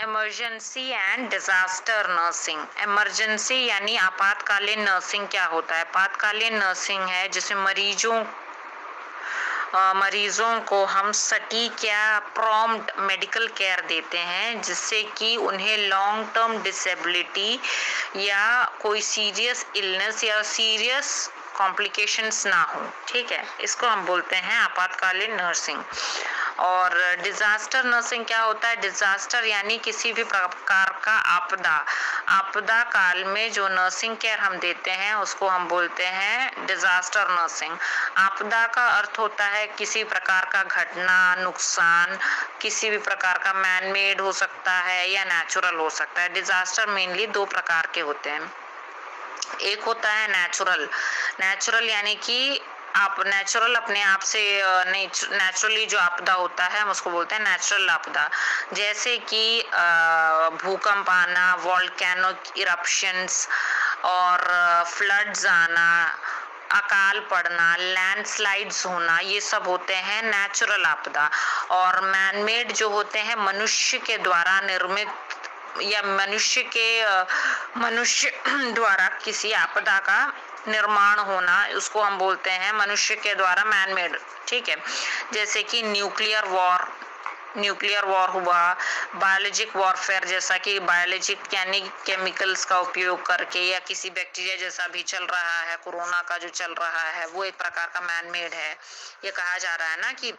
Emergency and disaster nursing. Emergency यानी आपातकालीन nursing क्या होता है? आपातकालीन नर्सिंग है जिसमें मरीजों को हम सटीक या प्रॉम्प्ट मेडिकल केयर देते हैं जिससे कि उन्हें लॉन्ग टर्म डिसेबिलिटी या कोई सीरियस इलनेस या सीरियस कॉम्प्लिकेशंस ना हो। ठीक है, इसको हम बोलते हैं आपातकालीन नर्सिंग। और डिजास्टर नर्सिंग क्या होता है? डिजास्टर यानी किसी भी प्रकार का आपदा काल में जो नर्सिंग केयर हम देते हैं उसको हम बोलते हैं डिजास्टर नर्सिंग। आपदा का अर्थ होता है किसी प्रकार का घटना, नुकसान, किसी भी प्रकार का मैन मेड हो सकता है या नेचुरल हो सकता है। डिजास्टर मेनली दो प्रकार के होते हैं। एक होता है नेचुरल यानी कि आप नेचुरल अपने आप से नेचुरली जो आपदा होता है हम उसको बोलते हैं नेचुरल आपदा। जैसे कि भूकंप आना, वोल्केनिक इरप्शंस और फ्लड्स आना, अकाल पड़ना, लैंडस्लाइड्स होना, ये सब होते हैं नेचुरल आपदा। और मैनमेड जो होते हैं मनुष्य के द्वारा निर्मित या मनुष्य द्वारा किसी आपदा का निर्माण होना, उसको हम बोलते हैं मनुष्य के द्वारा मैनमेड। ठीक है, जैसे कि न्यूक्लियर वॉर हुआ, बायोलॉजिक वॉरफेयर जैसा कि बायोलॉजिक यानी केमिकल्स का उपयोग करके, या किसी बैक्टीरिया जैसा भी चल रहा है, कोरोना का जो चल रहा है वो एक प्रकार का मैनमेड है। ये कहा जा रहा है ना कि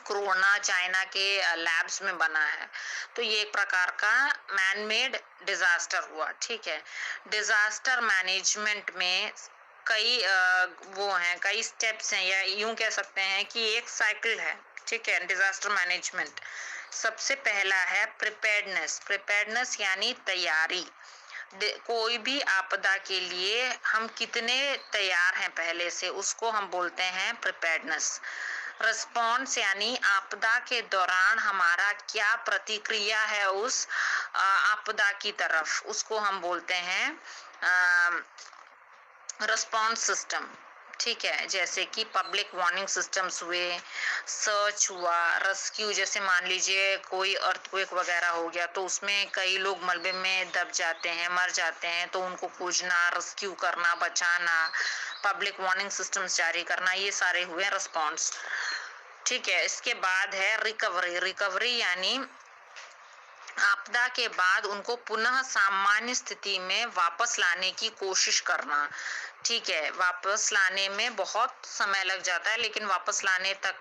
कोरोना चाइना के लैब्स में बना है, तो ये एक प्रकार का मैनमेड डिजास्टर हुआ। ठीक है, डिजास्टर मैनेजमेंट में कई स्टेप्स हैं, या यूं कह सकते हैं कि एक साइकिल है। ठीक है, डिजास्टर मैनेजमेंट सबसे पहला है प्रिपेयर्डनेस यानी तैयारी। कोई भी आपदा के लिए हम कितने तैयार हैं पहले से, उसको हम बोलते हैं प्रिपेयर्डनेस। रिस्पॉन्स यानी आपदा के दौरान हमारा क्या प्रतिक्रिया है उस आपदा की तरफ, उसको हम बोलते हैं रिस्पॉन्स सिस्टम। ठीक है, जैसे कि पब्लिक वार्निंग सिस्टम्स हुए, सर्च हुआ, रेस्क्यू, जैसे मान लीजिए कोई अर्थक्वेक वगैरह हो गया तो उसमें कई लोग मलबे में दब जाते हैं, मर जाते हैं, तो उनको खोजना, रेस्क्यू करना, बचाना, पब्लिक वार्निंग सिस्टम्स जारी करना, ये सारे हुए रिस्पॉन्स। ठीक है, इसके बाद है रिकवरी यानी आपदा के बाद उनको पुनः सामान्य स्थिति में वापस लाने की कोशिश करना। ठीक है, वापस लाने में बहुत समय लग जाता है, लेकिन वापस लाने तक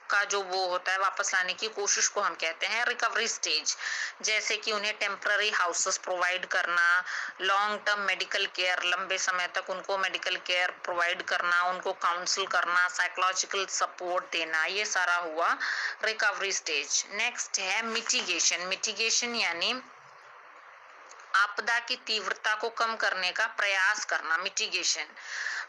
का जो वो होता है, वापस लाने की कोशिश को हम कहते हैं रिकवरी स्टेज। जैसे कि उन्हें टेम्पररी हाउसेस प्रोवाइड करना, लॉन्ग टर्म मेडिकल केयर, लंबे समय तक उनको मेडिकल केयर प्रोवाइड करना, उनको काउंसिल करना, साइकोलॉजिकल सपोर्ट देना, ये सारा हुआ रिकवरी स्टेज। नेक्स्ट है मिटिगेशन यानी आपदा की तीव्रता को कम करने का प्रयास करना, मिटिगेशन।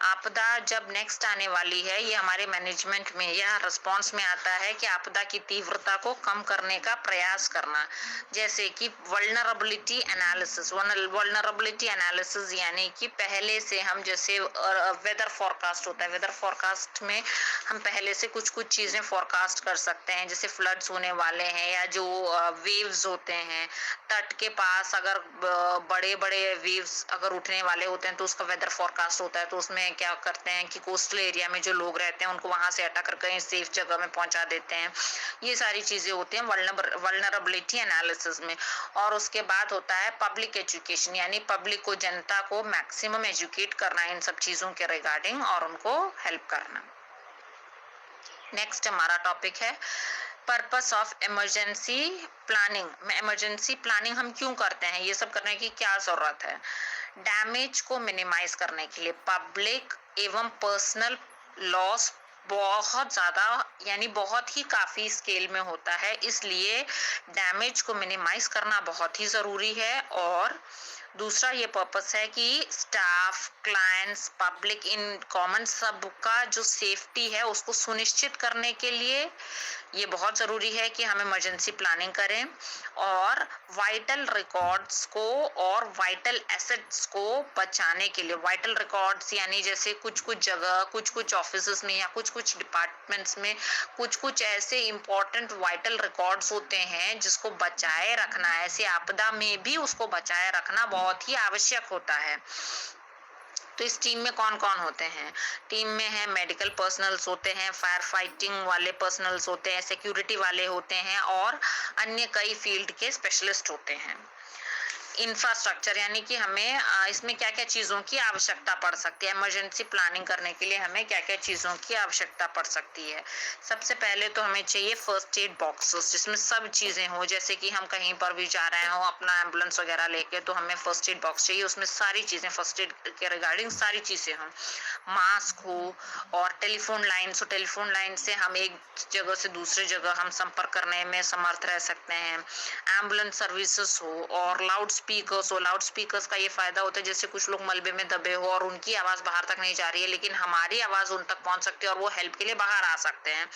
आपदा जब नेक्स्ट आने वाली है, ये हमारे मैनेजमेंट में या रिस्पॉन्स में आता है कि आपदा की तीव्रता को कम करने का प्रयास करना। जैसे कि वल्नरेबिलिटी एनालिसिस यानी कि पहले से हम, जैसे वेदर फोरकास्ट होता है, वेदर फोरकास्ट में हम पहले से कुछ चीजें फोरकास्ट कर सकते हैं, जैसे फ्लड्स होने वाले हैं, या जो वेव्स होते हैं तट के पास, अगर बड़े बड़े वेव्स अगर उठने वाले होते हैं तो उसका वेदर फोरकास्ट होता है। तो उसमें क्या करते हैं कि कोस्टल एरिया में जो लोग रहते हैं उनको वहां से हटा कर कहीं सेफ जगह में पहुंचा देते हैं। ये सारी चीजें होती हैं वल्नरेबिलिटी एनालिसिस में। और उसके बाद होता है पब्लिक एजुकेशन यानी पब्लिक को, जनता को मैक्सिमम एजुकेट करना इन सब चीजों के रिगार्डिंग और उनको हेल्प करना। नेक्स्ट हमारा टॉपिक है purpose of emergency planning. Emergency planning हम क्यों करते हैं, ये सब करने की क्या जरूरत है? डैमेज को मिनिमाइज करने के लिए, पब्लिक एवं पर्सनल लॉस बहुत ज्यादा यानी बहुत ही काफी स्केल में होता है, इसलिए डैमेज को मिनिमाइज करना बहुत ही जरूरी है। और दूसरा ये पर्पस है कि staff, clients, public in common सबका जो सेफ्टी है उसको सुनिश्चित करने के लिए ये बहुत ज़रूरी है कि हम इमरजेंसी प्लानिंग करें और वाइटल रिकॉर्ड्स को और वाइटल एसेट्स को बचाने के लिए, वाइटल रिकॉर्ड्स यानी जैसे कुछ-कुछ जगह, कुछ-कुछ ऑफिसेस में या कुछ-कुछ डिपार्टमेंट्स में कुछ-कुछ ऐसे इम्पोर्टेंट वाइटल रिकॉर्ड्स होते हैं जिसको बचाए रखना, ऐसी आपदा में भी उसको बचाए रखना बहुत ही आवश्यक होता है। तो इस टीम में कौन-कौन होते हैं? टीम में है मेडिकल पर्सनल्स होते हैं, फायर फाइटिंग वाले पर्सनल्स होते हैं, सिक्योरिटी वाले होते हैं और अन्य कई फील्ड के स्पेशलिस्ट होते हैं। इंफ्रास्ट्रक्चर यानी कि हमें इसमें क्या-क्या चीज़ों की आवश्यकता पड़ सकती है, इमरजेंसी प्लानिंग करने के लिए हमें क्या-क्या चीज़ों की आवश्यकता पड़ सकती है। सबसे पहले तो हमें चाहिए फर्स्ट एड बॉक्सेस जिसमें सब चीज़ें हों, जैसे कि हम कहीं पर भी जा रहे हों अपना एम्बुलेंस वगैरह लेके, तो हमें फर्स्ट एड बॉक्स चाहिए, उसमें सारी चीज़ें फर्स्ट एड के रिगार्डिंग सारी चीज़ें हों। मास्क हो और टेलीफोन लाइन, सो टेलीफोन लाइन से हम एक जगह से दूसरी जगह हम संपर्क करने में समर्थ रह सकते हैं। एम्बुलेंस सर्विसेज हो और लाउड स्पीकर्स हो, लाउड स्पीकर्स का ये फायदा होता है जैसे कुछ लोग मलबे में दबे हो और उनकी आवाज बाहर तक नहीं जा रही है लेकिन हमारी आवाज उन तक पहुंच सकती है और वो हेल्प के लिए बाहर आ सकते हैं,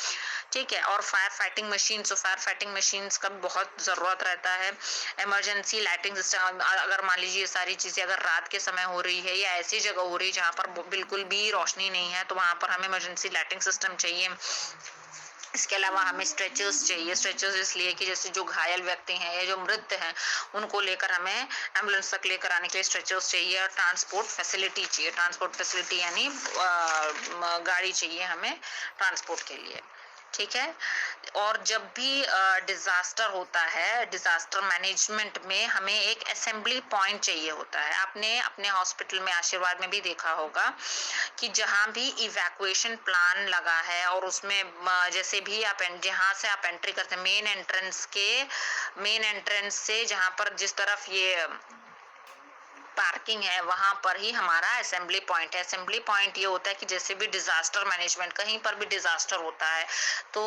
ठीक है। और fire fighting machines, fire fighting machines का भी बहुत जरूरत रहता है। इमरजेंसी लाइटिंग सिस्टम, अगर मान लीजिए सारी चीजें अगर रात के समय हो रही है या ऐसी जगह हो रही है जहाँ पर बिल्कुल भी रोशनी नहीं है तो वहां पर हमें इमरजेंसी लाइटिंग सिस्टम चाहिए। इसके अलावा हमें स्ट्रेचर्स चाहिए, स्ट्रेचर्स इसलिए कि जैसे जो घायल व्यक्ति हैं या जो मृत हैं उनको लेकर हमें एम्बुलेंस तक लेकर आने के लिए स्ट्रेचर्स चाहिए और ट्रांसपोर्ट फैसिलिटी चाहिए। ट्रांसपोर्ट फैसिलिटी यानी गाड़ी चाहिए हमें ट्रांसपोर्ट के लिए, ठीक है। और जब भी डिजास्टर होता है, डिजास्टर मैनेजमेंट में हमें एक असेंबली पॉइंट चाहिए होता है। आपने अपने हॉस्पिटल में आशीर्वाद में भी देखा होगा कि जहां भी इवैक्यूएशन प्लान लगा है और उसमें जैसे भी आप जहां से आप एंट्री करते हैं मेन एंट्रेंस से जहां पर जिस तरफ ये पार्किंग है वहां पर ही हमारा असेंबली पॉइंट है। असेंबली पॉइंट ये होता है कि जैसे भी डिजास्टर मैनेजमेंट, कहीं पर भी डिजास्टर होता है तो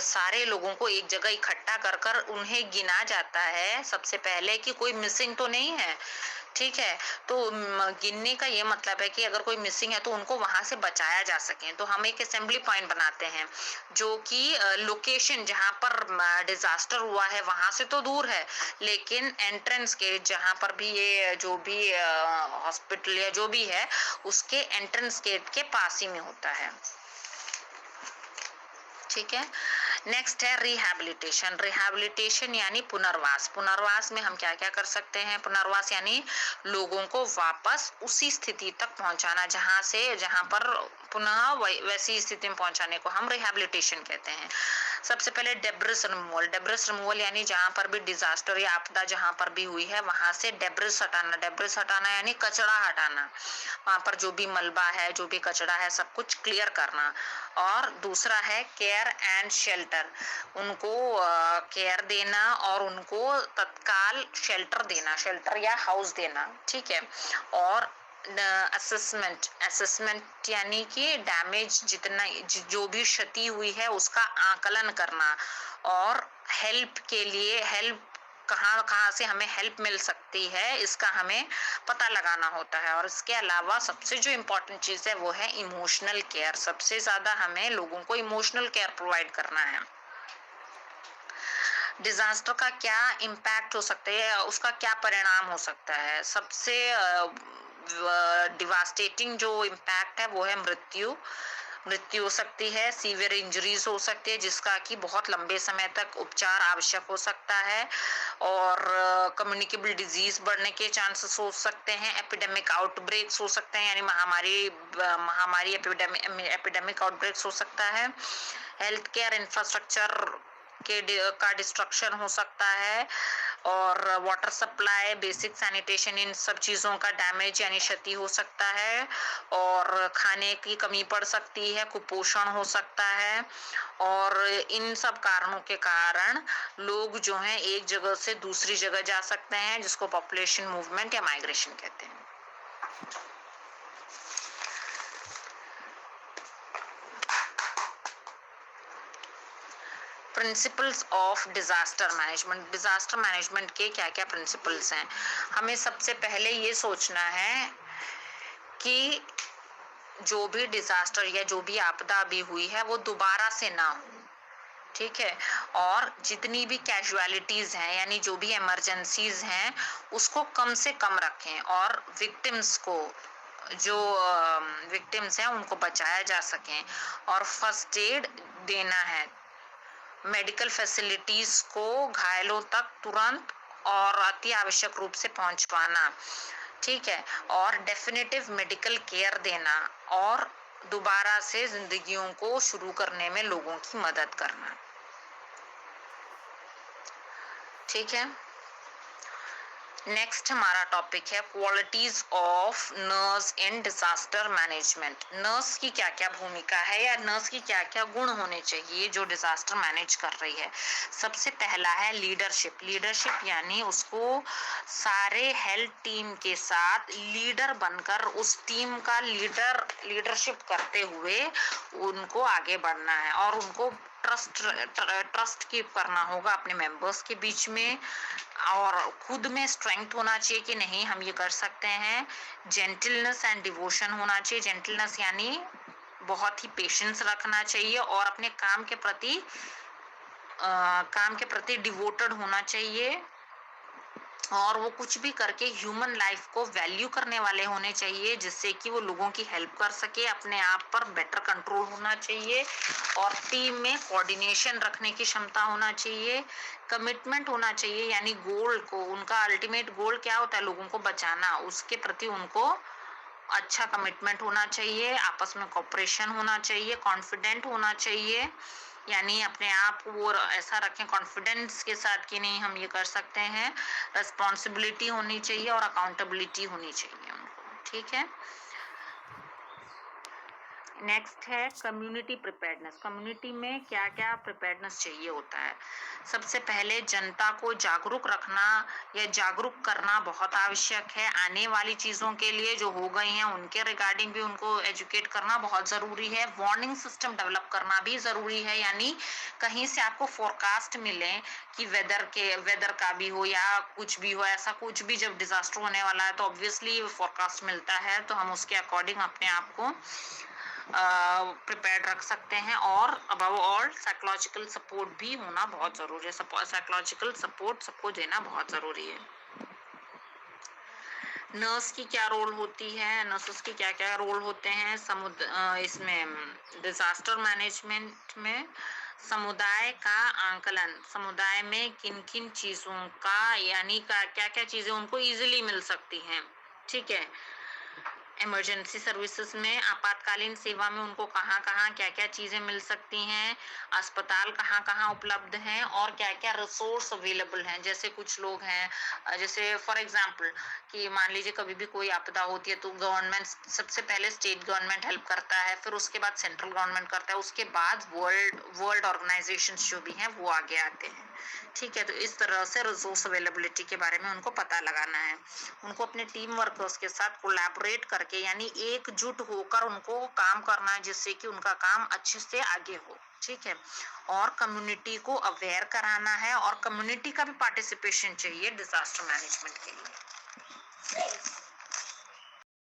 सारे लोगों को एक जगह इकट्ठा कर कर उन्हें गिना जाता है सबसे पहले कि कोई मिसिंग तो नहीं है, ठीक है। तो गिनने का ये मतलब है कि अगर कोई मिसिंग है तो उनको वहां से बचाया जा सके। तो हम एक असेंबली पॉइंट बनाते हैं जो कि लोकेशन जहां पर डिजास्टर हुआ है वहां से तो दूर है लेकिन एंट्रेंस के जहां पर भी ये जो भी हॉस्पिटल या जो भी है उसके एंट्रेंस गेट के पास ही में होता है, ठीक है। नेक्स्ट है रिहैबिलिटेशन। रिहैबिलिटेशन यानी पुनर्वास। पुनर्वास में हम क्या क्या कर सकते हैं? पुनर्वास यानी लोगों को वापस उसी स्थिति तक पहुंचाना जहां पर पुनः वैसी स्थिति में पहुंचाने को हम रिहैबिलिटेशन कहते हैं। सबसे पहले डेब्रिस रिमूवल। डेब्रिस रिमूवल यानी जहां पर भी डिजास्टर या आपदा जहां पर भी हुई है वहां से डेब्रिस हटाना। डेब्रिस हटाना यानी कचरा हटाना, वहां पर जो भी मलबा है, जो भी कचरा है, सब कुछ क्लियर करना। और दूसरा है केयर एंड शेल्टर, उनको केयर देना और उनको तत्काल शेल्टर देना, शेल्टर या हाउस देना, ठीक है। और असेसमेंट, असेसमेंट यानी कि डैमेज जितना जो भी क्षति हुई है उसका आकलन करना और हेल्प के लिए, हेल्प कहाँ कहाँ से हमें हेल्प मिल सकती है इसका हमें पता लगाना होता है। और इसके अलावा सबसे जो इम्पोर्टेंट चीज है वो है इमोशनल केयर। सबसे ज्यादा हमें लोगों को इमोशनल केयर प्रोवाइड करना है। डिजास्टर का क्या इम्पैक्ट हो सकता है, उसका क्या परिणाम हो सकता है? सबसे डिवास्टेटिंग जो इम्पैक्ट है वो है मृत्यु हो सकती है, सीवियर इंजरीज हो सकती है जिसका कि बहुत लंबे समय तक उपचार आवश्यक हो सकता है और कम्युनिकेबल डिजीज बढ़ने के चांसेस हो सकते हैं। एपिडेमिक आउटब्रेक्स हो सकते हैं यानी महामारी एपिडेमिक आउटब्रेक्स हो सकता है। हेल्थ केयर इंफ्रास्ट्रक्चर का डिस्ट्रक्शन हो सकता है और वाटर सप्लाई, बेसिक सैनिटेशन, इन सब चीज़ों का डैमेज यानी क्षति हो सकता है और खाने की कमी पड़ सकती है, कुपोषण हो सकता है। और इन सब कारणों के कारण लोग जो हैं एक जगह से दूसरी जगह जा सकते हैं जिसको पॉपुलेशन मूवमेंट या माइग्रेशन कहते हैं। Principles of disaster management. Disaster management के क्या क्या प्रिंसिपल्स हैं? हमें सबसे पहले ये सोचना है कि जो भी डिजास्टर या जो भी आपदा अभी हुई है वो दोबारा से ना हो, ठीक है। और जितनी भी कैजुअलिटीज हैं यानी जो भी इमरजेंसीज हैं उसको कम से कम रखें, और विक्टिम्स को, जो विक्टिम्स हैं उनको बचाया जा सके, और फर्स्ट एड देना है, मेडिकल फैसिलिटीज को घायलों तक तुरंत और अति आवश्यक रूप से पहुंचवाना, ठीक है, और डेफिनेटिव मेडिकल केयर देना, और दोबारा से जिंदगियों को शुरू करने में लोगों की मदद करना। ठीक है। नेक्स्ट हमारा टॉपिक है qualities of nurse in disaster management. Nurse की क्या क्या भूमिका है या नर्स की क्या क्या गुण होने चाहिए जो डिजास्टर मैनेज कर रही है। सबसे पहला है लीडरशिप। लीडरशिप यानी उसको सारे हेल्थ टीम के साथ लीडर बनकर उस टीम का लीडरशिप करते हुए उनको आगे बढ़ना है, और उनको ट्रस्ट कीप करना होगा अपने मेंबर्स के बीच में, और खुद में स्ट्रेंथ होना चाहिए कि नहीं हम ये कर सकते हैं। जेंटलनेस एंड डिवोशन होना चाहिए। जेंटलनेस यानी बहुत ही पेशेंस रखना चाहिए, और अपने काम के प्रति डिवोटेड होना चाहिए, और वो कुछ भी करके ह्यूमन लाइफ को वैल्यू करने वाले होने चाहिए, जिससे कि वो लोगों की हेल्प कर सके। अपने आप पर बेटर कंट्रोल होना चाहिए, और टीम में कोऑर्डिनेशन रखने की क्षमता होना चाहिए। कमिटमेंट होना चाहिए, यानी गोल को, उनका अल्टीमेट गोल क्या होता है, लोगों को बचाना, उसके प्रति उनको अच्छा कमिटमेंट होना चाहिए। आपस में कोऑपरेशन होना चाहिए। कॉन्फिडेंट होना चाहिए, यानी अपने आप को वो ऐसा रखें कॉन्फिडेंस के साथ कि नहीं हम ये कर सकते हैं। रिस्पॉन्सिबिलिटी होनी चाहिए और अकाउंटेबिलिटी होनी चाहिए उनको। ठीक है। नेक्स्ट है कम्युनिटी प्रिपेयर्डनेस। कम्युनिटी में क्या क्या प्रिपेयर्डनेस चाहिए होता है। सबसे पहले जनता को जागरूक रखना या जागरूक करना बहुत आवश्यक है। आने वाली चीज़ों के लिए जो हो गई हैं उनके रिगार्डिंग भी उनको एजुकेट करना बहुत ज़रूरी है। वार्निंग सिस्टम डेवलप करना भी ज़रूरी है, यानी कहीं से आपको फोरकास्ट मिले कि वेदर का भी हो या कुछ भी हो, ऐसा कुछ भी जब डिजास्टर होने वाला है तो ऑब्वियसली फोरकास्ट मिलता है, तो हम उसके अकॉर्डिंग अपने आप को प्रिपेयर्ड रख सकते हैं। और अबव ऑल साइकोलॉजिकल सपोर्ट भी होना बहुत जरूरी है। साइकोलॉजिकल सपोर्ट सबको देना बहुत जरूरी है। नर्स की क्या रोल होती है, नर्सेस की क्या क्या रोल होते हैं इसमें डिजास्टर मैनेजमेंट में। समुदाय का आंकलन, समुदाय में किन किन चीजों का यानी क्या क्या चीजें उनको इजीली मिल सकती हैं। ठीक है। इमरजेंसी सर्विसेज में, आपातकालीन सेवा में उनको कहाँ कहाँ क्या क्या चीजें मिल सकती हैं, अस्पताल कहाँ कहाँ उपलब्ध हैं, और क्या क्या रिसोर्स अवेलेबल हैं। जैसे कुछ लोग हैं, जैसे फॉर एग्जांपल कि मान लीजिए कभी भी कोई आपदा होती है तो गवर्नमेंट सबसे पहले स्टेट गवर्नमेंट हेल्प करता है, फिर उसके बाद सेंट्रल गवर्नमेंट करता है, उसके बाद वर्ल्ड ऑर्गेनाइजेशंस जो भी हैं वो आगे आते हैं। ठीक है। तो इस तरह से रिसोर्स अवेलेबिलिटी के बारे में उनको पता लगाना है। उनको अपने टीम वर्कर्स के साथ कोलैबोरेट करके यानी एकजुट होकर उनको काम करना है, जिससे कि उनका काम अच्छे से आगे हो। ठीक है। और कम्युनिटी को अवेयर कराना है, और कम्युनिटी का भी पार्टिसिपेशन चाहिए डिजास्टर मैनेजमेंट के लिए।